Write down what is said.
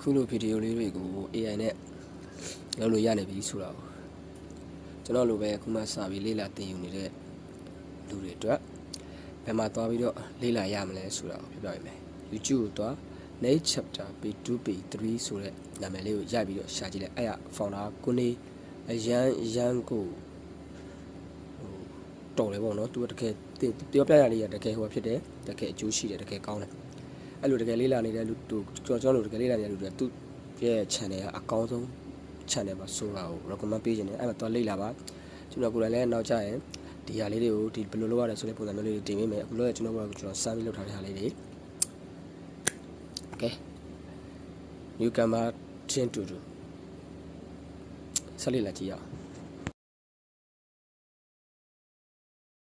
ခုလိုဗီဒီယိုလေးတွေကို AI နဲ့လုပ်လို့ရနေပြီဆိုတော့ကျွန်တော်လိုပဲအခုမှစပြီးလေ့လာသင်ယူနေတဲ့လူတွေအတွက်ဘယ်မှာသွားပြီးတော့လေ့လာရမလဲဆိုတော့ပြောပြပေးမယ် YouTube ကိုသွား Next Chapter Page 2 Page 3ဆိုတဲ့နာမည်လေးကိုရိုက်ပြီးတော့ရှာကြည့်လိုက်အဲ့ရ founder ကိုနေအရန်ကိုတော်တယ်ပေါ့နော်သူကတကယ်ပြောပြရလေးရတကယ်ဟိုဖြစ်တယ်တကယ်အကျိုးရှိတယ်တကယ်ကောင်းတယ်အဲ့လိုတကယ်လေးလာနေတဲ့လူတို့ကျွန်တော်တို့တကယ်လေးလာနေတဲ့လူတွေသူရဲ့ channel ကအကောင်းဆုံး channel ပါဆိုတာကို recommend ပေးခြင်းတယ်အဲ့မှာသွားလေ့လာပါကျွန်တော်ကိုယ်တိုင်လည်းနောက်ကျရင်ဒီဟာလေးတွေကိုဒီဘယ်လိုလုပ်ရလဲဆိုတဲ့ပုံစံမျိုးလေးတွေတင်ပေးမယ်အခုလည်းကျွန်တော်စမ်းပြီးလုပ်ထားတဲ့ဟာလေးတွေ Okay newcomer 10 to 2ဆက်လေ့လာကြည့်ရအောင်